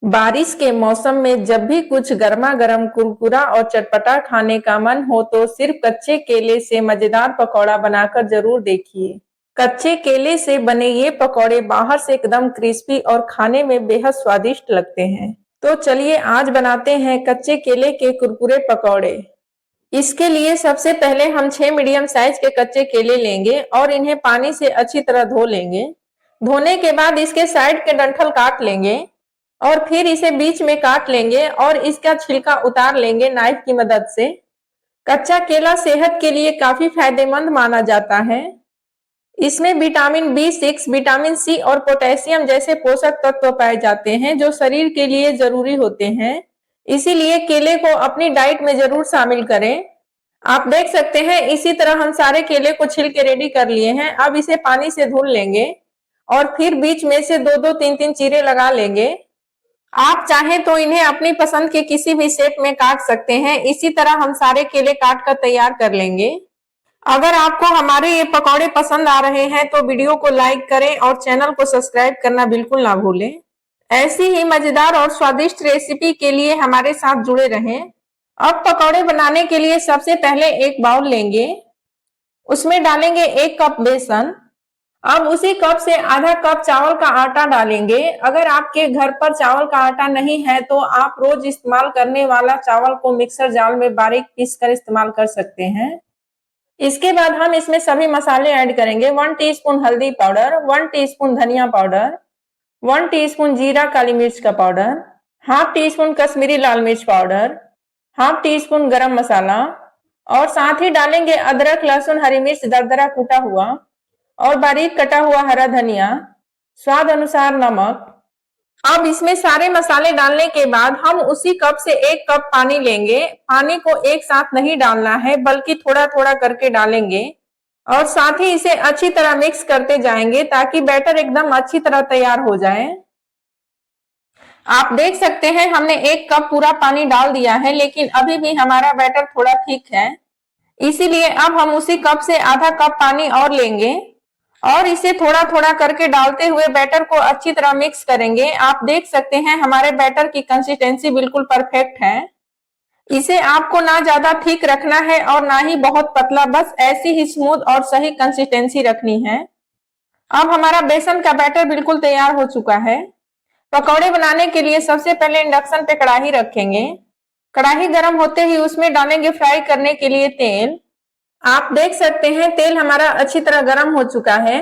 बारिश के मौसम में जब भी कुछ गर्मा गर्म कुरकुरा और चटपटा खाने का मन हो तो सिर्फ कच्चे केले से मजेदार पकौड़ा बनाकर जरूर देखिए। कच्चे केले से बने ये पकौड़े बाहर से एकदम क्रिस्पी और खाने में बेहद स्वादिष्ट लगते हैं। तो चलिए आज बनाते हैं कच्चे केले के कुरकुरे पकौड़े। इसके लिए सबसे पहले हम 6 मीडियम साइज के कच्चे केले लेंगे और इन्हें पानी से अच्छी तरह धो लेंगे। धोने के बाद इसके साइड के डंठल काट लेंगे और फिर इसे बीच में काट लेंगे और इसका छिलका उतार लेंगे नाइफ की मदद से। कच्चा केला सेहत के लिए काफी फायदेमंद माना जाता है। इसमें विटामिन B6, विटामिन सी और पोटेशियम जैसे पोषक तत्व पाए जाते हैं जो शरीर के लिए जरूरी होते हैं। इसीलिए केले को अपनी डाइट में जरूर शामिल करें। आप देख सकते हैं इसी तरह हम सारे केले को छिल के रेडी कर लिए हैं। अब इसे पानी से धुल लेंगे और फिर बीच में से 2-2, 3-3 चीरे लगा लेंगे। आप चाहें तो इन्हें अपनी पसंद के किसी भी शेप में काट सकते हैं। इसी तरह हम सारे केले काट कर तैयार कर लेंगे। अगर आपको हमारे ये पकौड़े पसंद आ रहे हैं तो वीडियो को लाइक करें और चैनल को सब्सक्राइब करना बिल्कुल ना भूलें। ऐसी ही मजेदार और स्वादिष्ट रेसिपी के लिए हमारे साथ जुड़े रहें। अब पकौड़े बनाने के लिए सबसे पहले एक बाउल लेंगे, उसमें डालेंगे 1 कप बेसन। अब उसी कप से आधा कप चावल का आटा डालेंगे। अगर आपके घर पर चावल का आटा नहीं है तो आप रोज इस्तेमाल करने वाला चावल को मिक्सर जार में बारीक पीस कर इस्तेमाल कर सकते हैं। इसके बाद हम इसमें सभी मसाले ऐड करेंगे। 1 टीस्पून हल्दी पाउडर, 1 टीस्पून धनिया पाउडर, 1 टीस्पून जीरा काली मिर्च का पाउडर, हाफ टीस्पून कश्मीरी लाल मिर्च पाउडर, हाफ टीस्पून गरम मसाला और साथ ही डालेंगे अदरक लहसुन हरी मिर्च दरदरा कूटा हुआ और बारीक कटा हुआ हरा धनिया, स्वाद अनुसार नमक। अब इसमें सारे मसाले डालने के बाद हम उसी कप से 1 कप पानी लेंगे। पानी को एक साथ नहीं डालना है बल्कि थोड़ा थोड़ा करके डालेंगे और साथ ही इसे अच्छी तरह मिक्स करते जाएंगे ताकि बैटर एकदम अच्छी तरह तैयार हो जाए। आप देख सकते हैं हमने 1 कप पूरा पानी डाल दिया है, लेकिन अभी भी हमारा बैटर थोड़ा थिक है। इसीलिए अब हम उसी कप से आधा कप पानी और लेंगे और इसे थोड़ा थोड़ा करके डालते हुए बैटर को अच्छी तरह मिक्स करेंगे। आप देख सकते हैं हमारे बैटर की कंसिस्टेंसी बिल्कुल परफेक्ट है। इसे आपको ना ज्यादा थिक रखना है और ना ही बहुत पतला, बस ऐसी ही स्मूथ और सही कंसिस्टेंसी रखनी है। अब हमारा बेसन का बैटर बिल्कुल तैयार हो चुका है। पकौड़े बनाने के लिए सबसे पहले इंडक्शन पे कढ़ाई रखेंगे। कढ़ाई गर्म होते ही उसमें डालेंगे फ्राई करने के लिए तेल। आप देख सकते हैं तेल हमारा अच्छी तरह गर्म हो चुका है।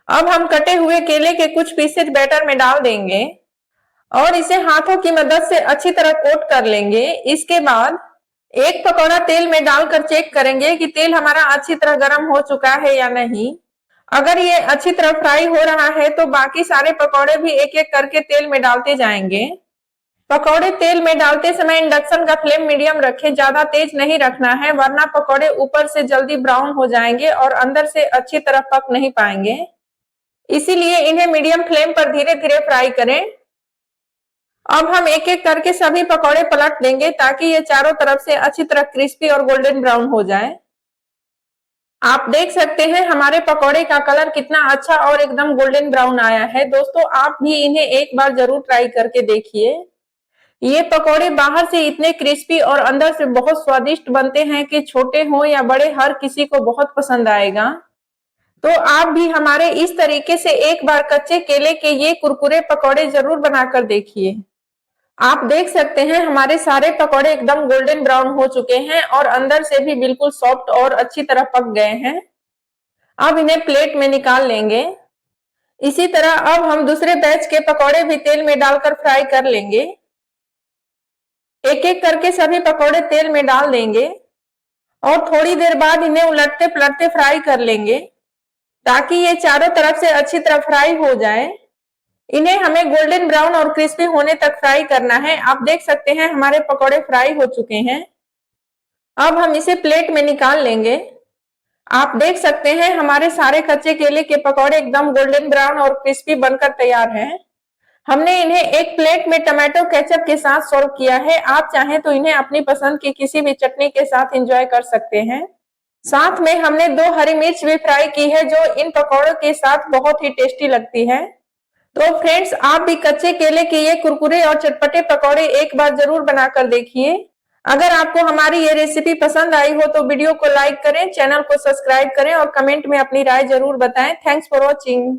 अब हम कटे हुए केले के कुछ पीसेज बैटर में डाल देंगे और इसे हाथों की मदद से अच्छी तरह कोट कर लेंगे। इसके बाद एक पकौड़ा तेल में डालकर चेक करेंगे कि तेल हमारा अच्छी तरह गर्म हो चुका है या नहीं। अगर ये अच्छी तरह फ्राई हो रहा है तो बाकी सारे पकौड़े भी एक एक करके तेल में डालते जाएंगे। पकौड़े तेल में डालते समय इंडक्शन का फ्लेम मीडियम रखें, ज्यादा तेज नहीं रखना है वरना पकौड़े ऊपर से जल्दी ब्राउन हो जाएंगे और अंदर से अच्छी तरह पक नहीं पाएंगे। इसीलिए इन्हें मीडियम फ्लेम पर धीरे धीरे फ्राई करें। अब हम एक एक करके सभी पकौड़े पलट देंगे ताकि ये चारों तरफ से अच्छी तरह क्रिस्पी और गोल्डन ब्राउन हो जाए। आप देख सकते हैं हमारे पकौड़े का कलर कितना अच्छा और एकदम गोल्डन ब्राउन आया है। दोस्तों आप भी इन्हें एक बार जरूर ट्राई करके देखिए। ये पकौड़े बाहर से इतने क्रिस्पी और अंदर से बहुत स्वादिष्ट बनते हैं कि छोटे हो या बड़े हर किसी को बहुत पसंद आएगा। तो आप भी हमारे इस तरीके से एक बार कच्चे केले के ये कुरकुरे पकौड़े जरूर बनाकर देखिए। आप देख सकते हैं हमारे सारे पकौड़े एकदम गोल्डन ब्राउन हो चुके हैं और अंदर से भी बिल्कुल सॉफ्ट और अच्छी तरह पक गए हैं। अब इन्हें प्लेट में निकाल लेंगे। इसी तरह अब हम दूसरे बैच के पकौड़े भी तेल में डालकर फ्राई कर लेंगे। एक एक करके सभी पकौड़े तेल में डाल देंगे और थोड़ी देर बाद इन्हें उलटते पलटते फ्राई कर लेंगे ताकि ये चारों तरफ से अच्छी तरह फ्राई हो जाए। इन्हें हमें गोल्डन ब्राउन और क्रिस्पी होने तक फ्राई करना है। आप देख सकते हैं हमारे पकौड़े फ्राई हो चुके हैं। अब हम इसे प्लेट में निकाल लेंगे। आप देख सकते हैं हमारे सारे कच्चे केले के पकौड़े एकदम गोल्डन ब्राउन और क्रिस्पी बनकर तैयार हैं। हमने इन्हें एक प्लेट में टमाटो केचप के साथ सर्व किया है। आप चाहें तो इन्हें अपनी पसंद की किसी भी चटनी के साथ एंजॉय कर सकते हैं। साथ में हमने 2 हरी मिर्च भी फ्राई की है जो इन पकौड़ों के साथ बहुत ही टेस्टी लगती है। तो फ्रेंड्स, आप भी कच्चे केले के ये कुरकुरे और चटपटे पकौड़े एक बार जरूर बनाकर देखिए। अगर आपको हमारी ये रेसिपी पसंद आई हो तो वीडियो को लाइक करें, चैनल को सब्सक्राइब करें और कमेंट में अपनी राय जरूर बताएं। Thanks for watching.